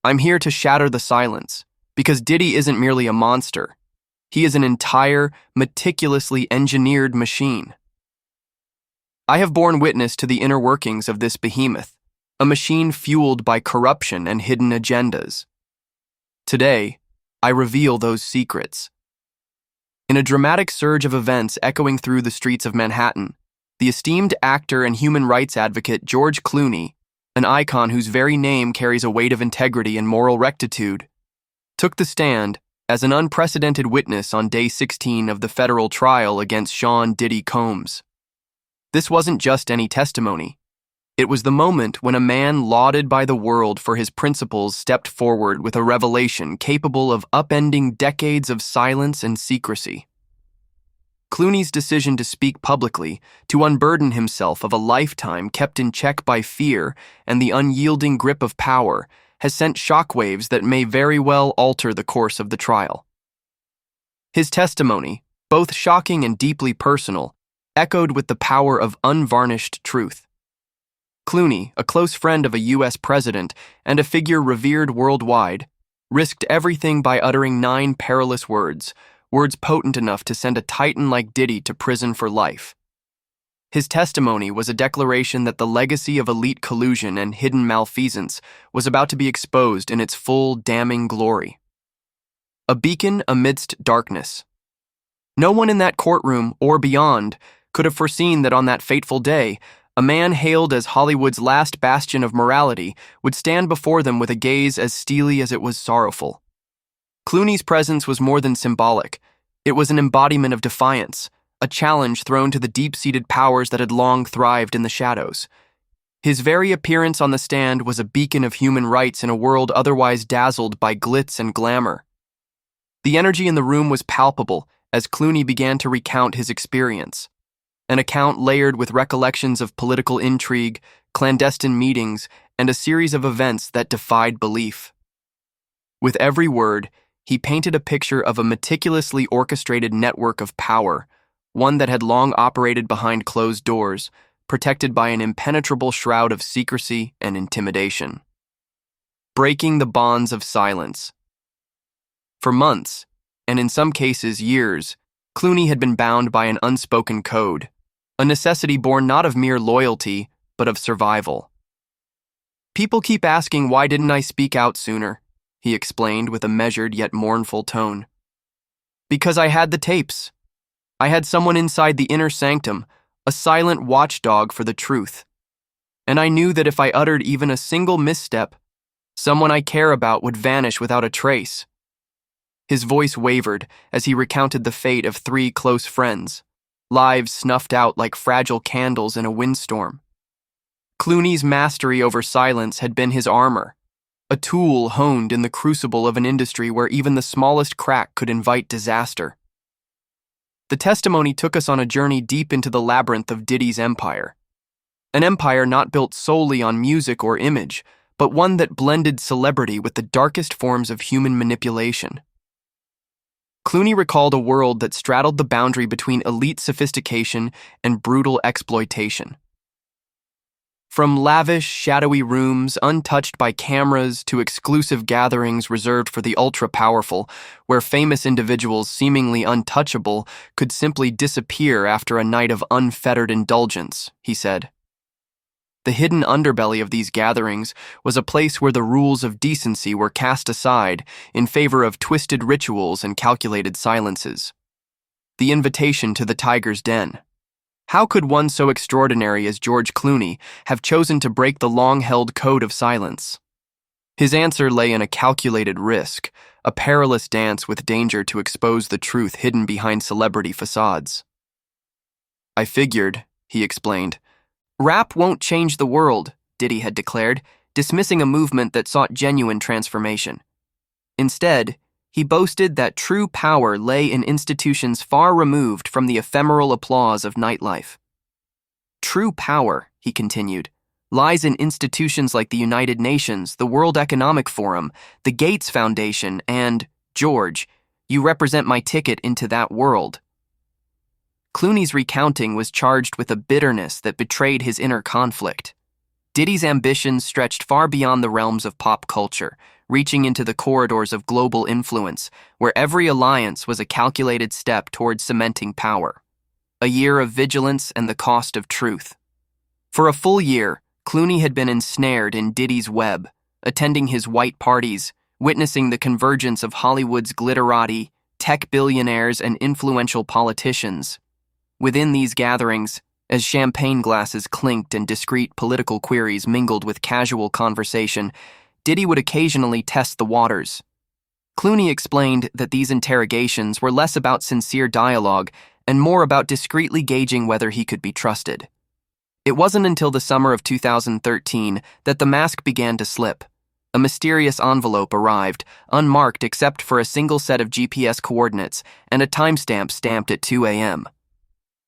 I'm here to shatter the silence, because Diddy isn't merely a monster. He is an entire, meticulously engineered machine. I have borne witness to the inner workings of this behemoth, a machine fueled by corruption and hidden agendas. Today, I reveal those secrets. In a dramatic surge of events echoing through the streets of Manhattan, the esteemed actor and human rights advocate George Clooney, an icon whose very name carries a weight of integrity and moral rectitude, took the stand as an unprecedented witness on day 16 of the federal trial against Sean Diddy Combs. This wasn't just any testimony. It was the moment when a man lauded by the world for his principles stepped forward with a revelation capable of upending decades of silence and secrecy. Clooney's decision to speak publicly, to unburden himself of a lifetime kept in check by fear and the unyielding grip of power, has sent shockwaves that may very well alter the course of the trial. His testimony, both shocking and deeply personal, echoed with the power of unvarnished truth. Clooney, a close friend of a U.S. president and a figure revered worldwide, risked everything by uttering 9 perilous words potent enough to send a titan like Diddy to prison for life. His testimony was a declaration that the legacy of elite collusion and hidden malfeasance was about to be exposed in its full, damning glory. A beacon amidst darkness. No one in that courtroom or beyond could have foreseen that on that fateful day, a man hailed as Hollywood's last bastion of morality would stand before them with a gaze as steely as it was sorrowful. Clooney's presence was more than symbolic. It was an embodiment of defiance, a challenge thrown to the deep-seated powers that had long thrived in the shadows. His very appearance on the stand was a beacon of human rights in a world otherwise dazzled by glitz and glamour. The energy in the room was palpable as Clooney began to recount his experience, an account layered with recollections of political intrigue, clandestine meetings, and a series of events that defied belief. With every word, he painted a picture of a meticulously orchestrated network of power, one that had long operated behind closed doors, protected by an impenetrable shroud of secrecy and intimidation. Breaking the bonds of silence. For months, and in some cases years, Clooney had been bound by an unspoken code, a necessity born not of mere loyalty, but of survival. People keep asking, why didn't I speak out sooner? He explained with a measured yet mournful tone. Because I had the tapes. I had someone inside the inner sanctum, a silent watchdog for the truth. And I knew that if I uttered even a single misstep, someone I care about would vanish without a trace. His voice wavered as he recounted the fate of 3 close friends, lives snuffed out like fragile candles in a windstorm. Clooney's mastery over silence had been his armor, a tool honed in the crucible of an industry where even the smallest crack could invite disaster. The testimony took us on a journey deep into the labyrinth of Diddy's empire. An empire not built solely on music or image, but one that blended celebrity with the darkest forms of human manipulation. Clooney recalled a world that straddled the boundary between elite sophistication and brutal exploitation. From lavish, shadowy rooms untouched by cameras to exclusive gatherings reserved for the ultra-powerful, where famous individuals seemingly untouchable could simply disappear after a night of unfettered indulgence, he said. The hidden underbelly of these gatherings was a place where the rules of decency were cast aside in favor of twisted rituals and calculated silences. The invitation to the tiger's den. How could one so extraordinary as George Clooney have chosen to break the long-held code of silence? His answer lay in a calculated risk, a perilous dance with danger to expose the truth hidden behind celebrity facades. I figured, he explained. Rap won't change the world, Diddy had declared, dismissing a movement that sought genuine transformation. Instead, he boasted that true power lay in institutions far removed from the ephemeral applause of nightlife. True power, he continued, lies in institutions like the United Nations, the World Economic Forum, the Gates Foundation, and, George, you represent my ticket into that world. Clooney's recounting was charged with a bitterness that betrayed his inner conflict. Diddy's ambitions stretched far beyond the realms of pop culture, reaching into the corridors of global influence, where every alliance was a calculated step towards cementing power. A year of vigilance and the cost of truth. For a full year, Clooney had been ensnared in Diddy's web, attending his white parties, witnessing the convergence of Hollywood's glitterati, tech billionaires, and influential politicians. Within these gatherings, as champagne glasses clinked and discreet political queries mingled with casual conversation, Diddy would occasionally test the waters. Clooney explained that these interrogations were less about sincere dialogue and more about discreetly gauging whether he could be trusted. It wasn't until the summer of 2013 that the mask began to slip. A mysterious envelope arrived, unmarked except for a single set of GPS coordinates and a timestamp stamped at 2 a.m.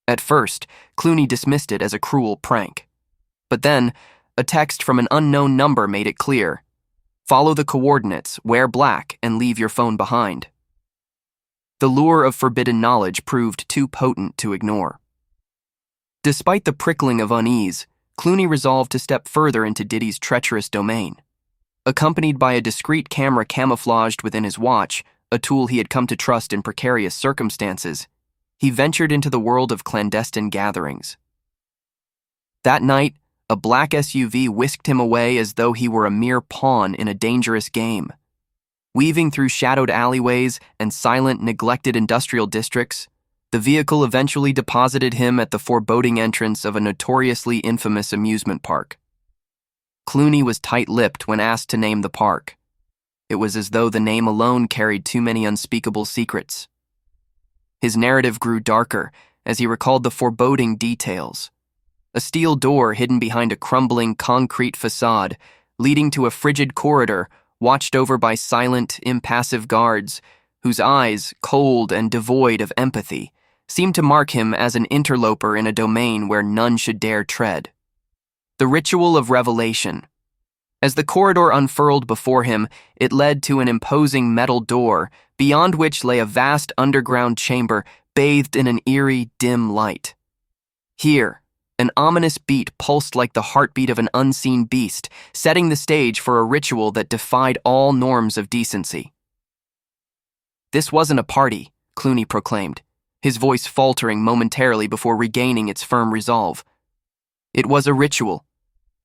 At first, Clooney dismissed it as a cruel prank. But then, a text from an unknown number made it clear. Follow the coordinates, wear black, and leave your phone behind. The lure of forbidden knowledge proved too potent to ignore. Despite the prickling of unease, Clooney resolved to step further into Diddy's treacherous domain. Accompanied by a discreet camera camouflaged within his watch, a tool he had come to trust in precarious circumstances, he ventured into the world of clandestine gatherings. That night, a black SUV whisked him away as though he were a mere pawn in a dangerous game. Weaving through shadowed alleyways and silent, neglected industrial districts, the vehicle eventually deposited him at the foreboding entrance of a notoriously infamous amusement park. Clooney was tight-lipped when asked to name the park. It was as though the name alone carried too many unspeakable secrets. His narrative grew darker as he recalled the foreboding details. A steel door hidden behind a crumbling concrete facade, leading to a frigid corridor watched over by silent, impassive guards, whose eyes, cold and devoid of empathy, seemed to mark him as an interloper in a domain where none should dare tread. The ritual of revelation. As the corridor unfurled before him, it led to an imposing metal door, beyond which lay a vast underground chamber bathed in an eerie, dim light. Here, an ominous beat pulsed like the heartbeat of an unseen beast, setting the stage for a ritual that defied all norms of decency. This wasn't a party, Clooney proclaimed, his voice faltering momentarily before regaining its firm resolve. It was a ritual,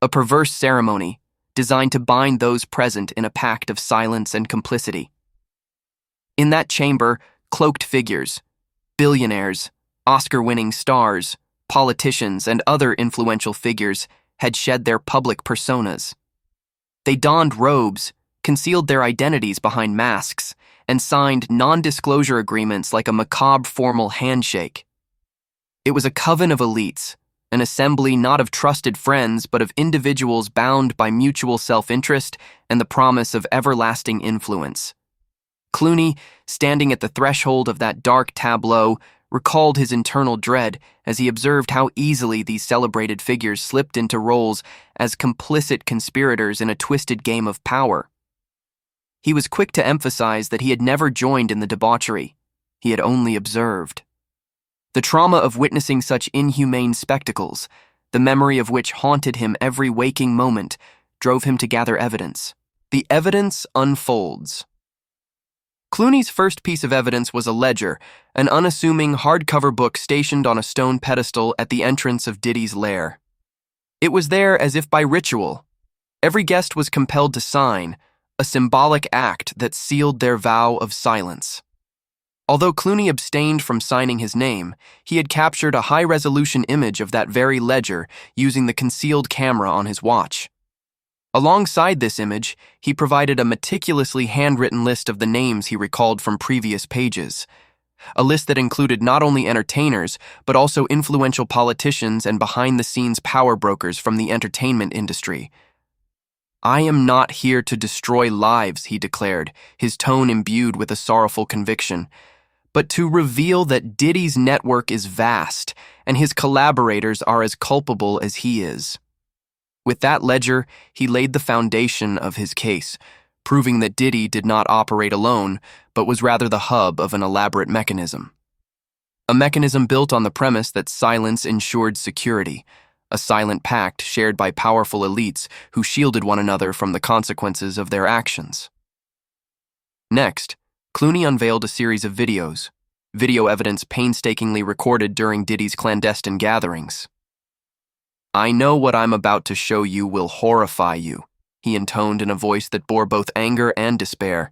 a perverse ceremony, designed to bind those present in a pact of silence and complicity. In that chamber, cloaked figures, billionaires, Oscar-winning stars, politicians, and other influential figures had shed their public personas. They donned robes, concealed their identities behind masks, and signed non-disclosure agreements like a macabre formal handshake. It was a coven of elites, an assembly not of trusted friends but of individuals bound by mutual self-interest and the promise of everlasting influence. Clooney, standing at the threshold of that dark tableau, recalled his internal dread as he observed how easily these celebrated figures slipped into roles as complicit conspirators in a twisted game of power. He was quick to emphasize that he had never joined in the debauchery. He had only observed. The trauma of witnessing such inhumane spectacles, the memory of which haunted him every waking moment, drove him to gather evidence. The evidence unfolds. Clooney's first piece of evidence was a ledger, an unassuming hardcover book stationed on a stone pedestal at the entrance of Diddy's lair. It was there as if by ritual. Every guest was compelled to sign, a symbolic act that sealed their vow of silence. Although Clooney abstained from signing his name, he had captured a high-resolution image of that very ledger using the concealed camera on his watch. Alongside this image, he provided a meticulously handwritten list of the names he recalled from previous pages. A list that included not only entertainers, but also influential politicians and behind-the-scenes power brokers from the entertainment industry. "I am not here to destroy lives," he declared, his tone imbued with a sorrowful conviction, "but to reveal that Diddy's network is vast and his collaborators are as culpable as he is." With that ledger, he laid the foundation of his case, proving that Diddy did not operate alone, but was rather the hub of an elaborate mechanism. A mechanism built on the premise that silence ensured security, a silent pact shared by powerful elites who shielded one another from the consequences of their actions. Next, Clooney unveiled a series of videos, video evidence painstakingly recorded during Diddy's clandestine gatherings. "I know what I'm about to show you will horrify you," he intoned in a voice that bore both anger and despair.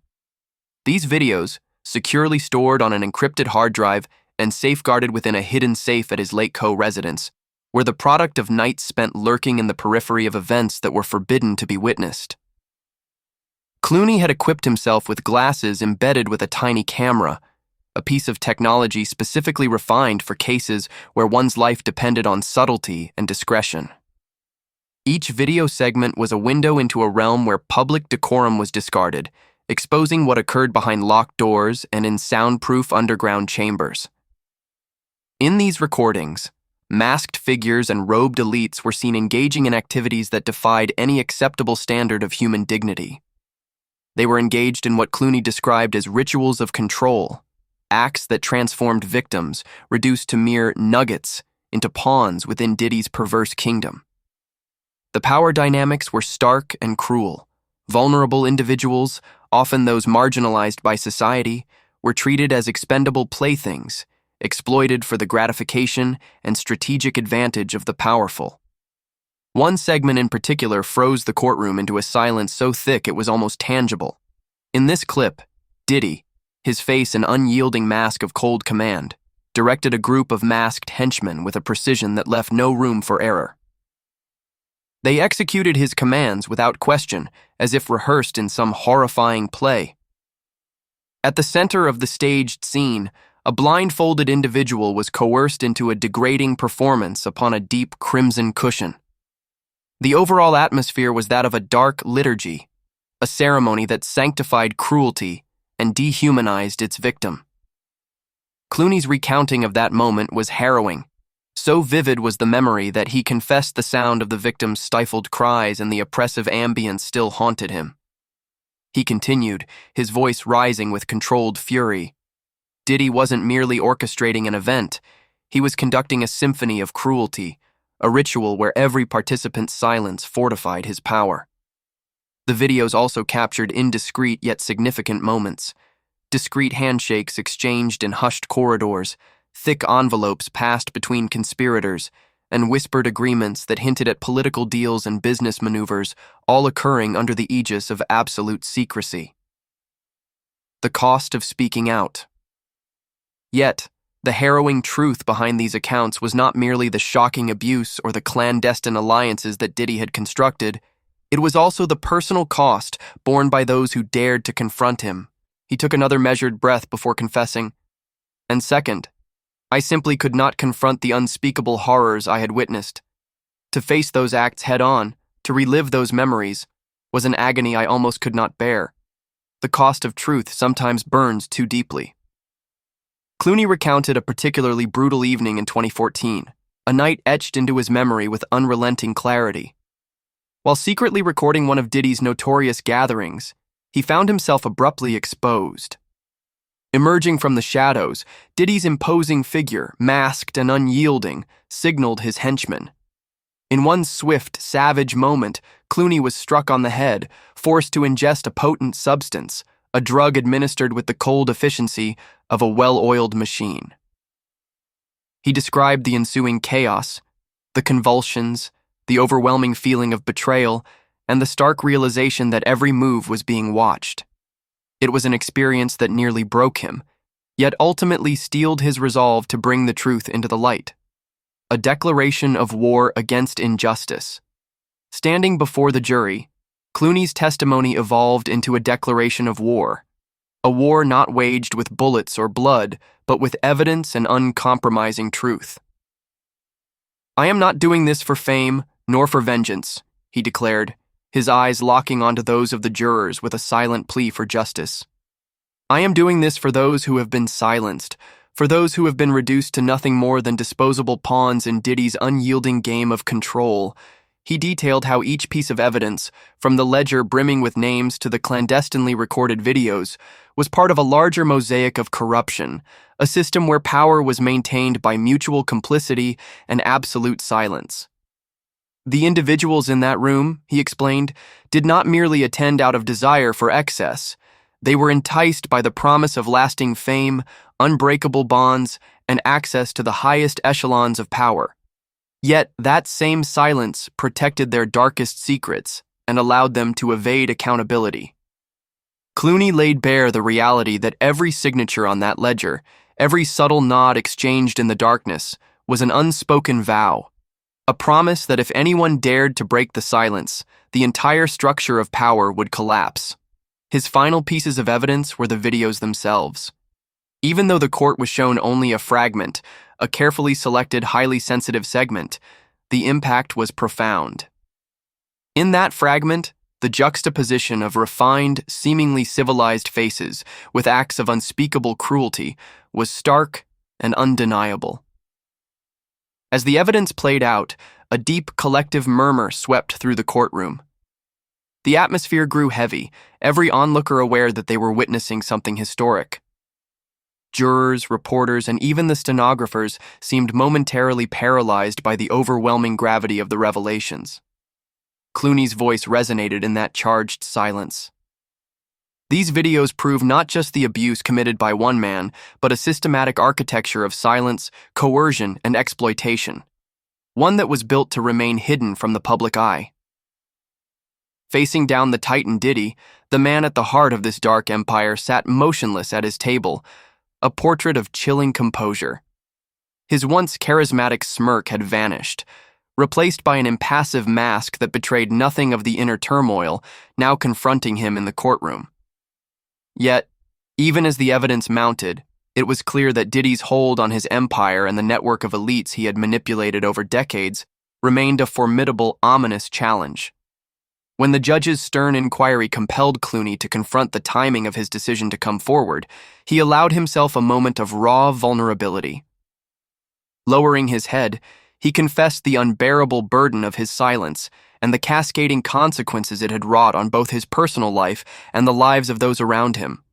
These videos, securely stored on an encrypted hard drive and safeguarded within a hidden safe at his Lake Co residence, were the product of nights spent lurking in the periphery of events that were forbidden to be witnessed. Clooney had equipped himself with glasses embedded with a tiny camera, a piece of technology specifically refined for cases where one's life depended on subtlety and discretion. Each video segment was a window into a realm where public decorum was discarded, exposing what occurred behind locked doors and in soundproof underground chambers. In these recordings, masked figures and robed elites were seen engaging in activities that defied any acceptable standard of human dignity. They were engaged in what Clooney described as rituals of control, acts that transformed victims, reduced to mere nuggets, into pawns within Diddy's perverse kingdom. The power dynamics were stark and cruel. Vulnerable individuals, often those marginalized by society, were treated as expendable playthings, exploited for the gratification and strategic advantage of the powerful. One segment in particular froze the courtroom into a silence so thick it was almost tangible. In this clip, Diddy, his face an unyielding mask of cold command, directed a group of masked henchmen with a precision that left no room for error. They executed his commands without question, as if rehearsed in some horrifying play. At the center of the staged scene, a blindfolded individual was coerced into a degrading performance upon a deep crimson cushion. The overall atmosphere was that of a dark liturgy, a ceremony that sanctified cruelty and dehumanized its victim. Clooney's recounting of that moment was harrowing. So vivid was the memory that he confessed the sound of the victim's stifled cries and the oppressive ambience still haunted him. He continued, his voice rising with controlled fury. Diddy wasn't merely orchestrating an event, he was conducting a symphony of cruelty, a ritual where every participant's silence fortified his power. The videos also captured indiscreet yet significant moments. Discreet handshakes exchanged in hushed corridors, thick envelopes passed between conspirators, and whispered agreements that hinted at political deals and business maneuvers, all occurring under the aegis of absolute secrecy. The cost of speaking out. Yet, the harrowing truth behind these accounts was not merely the shocking abuse or the clandestine alliances that Diddy had constructed, it was also the personal cost borne by those who dared to confront him. He took another measured breath before confessing. And second, I simply could not confront the unspeakable horrors I had witnessed. To face those acts head-on, to relive those memories, was an agony I almost could not bear. The cost of truth sometimes burns too deeply. Clooney recounted a particularly brutal evening in 2014, a night etched into his memory with unrelenting clarity. While secretly recording one of Diddy's notorious gatherings, he found himself abruptly exposed. Emerging from the shadows, Diddy's imposing figure, masked and unyielding, signaled his henchmen. In one swift, savage moment, Clooney was struck on the head, forced to ingest a potent substance, a drug administered with the cold efficiency of a well-oiled machine. He described the ensuing chaos, the convulsions, the overwhelming feeling of betrayal, and the stark realization that every move was being watched. It was an experience that nearly broke him, yet ultimately steeled his resolve to bring the truth into the light. A declaration of war against injustice. Standing before the jury, Clooney's testimony evolved into a declaration of war. A war not waged with bullets or blood, but with evidence and uncompromising truth. I am not doing this for fame, nor for vengeance, he declared, his eyes locking onto those of the jurors with a silent plea for justice. I am doing this for those who have been silenced, for those who have been reduced to nothing more than disposable pawns in Diddy's unyielding game of control. He detailed how each piece of evidence, from the ledger brimming with names to the clandestinely recorded videos, was part of a larger mosaic of corruption, a system where power was maintained by mutual complicity and absolute silence. The individuals in that room, he explained, did not merely attend out of desire for excess. They were enticed by the promise of lasting fame, unbreakable bonds, and access to the highest echelons of power. Yet that same silence protected their darkest secrets and allowed them to evade accountability. Clooney laid bare the reality that every signature on that ledger, every subtle nod exchanged in the darkness, was an unspoken vow, a promise that if anyone dared to break the silence, the entire structure of power would collapse. His final pieces of evidence were the videos themselves. Even though the court was shown only a fragment, a carefully selected, highly sensitive segment, the impact was profound. In that fragment, the juxtaposition of refined, seemingly civilized faces with acts of unspeakable cruelty was stark and undeniable. As the evidence played out, a deep collective murmur swept through the courtroom. The atmosphere grew heavy, every onlooker aware that they were witnessing something historic. Jurors, reporters, and even the stenographers seemed momentarily paralyzed by the overwhelming gravity of the revelations. Clooney's voice resonated in that charged silence. These videos prove not just the abuse committed by one man, but a systematic architecture of silence, coercion, and exploitation, one that was built to remain hidden from the public eye. Facing down the titan Diddy, the man at the heart of this dark empire sat motionless at his table, a portrait of chilling composure. His once charismatic smirk had vanished, replaced by an impassive mask that betrayed nothing of the inner turmoil now confronting him in the courtroom. Yet, even as the evidence mounted, it was clear that Diddy's hold on his empire and the network of elites he had manipulated over decades remained a formidable, ominous challenge. When the judge's stern inquiry compelled Clooney to confront the timing of his decision to come forward, he allowed himself a moment of raw vulnerability. Lowering his head, he confessed the unbearable burden of his silence and the cascading consequences it had wrought on both his personal life and the lives of those around him.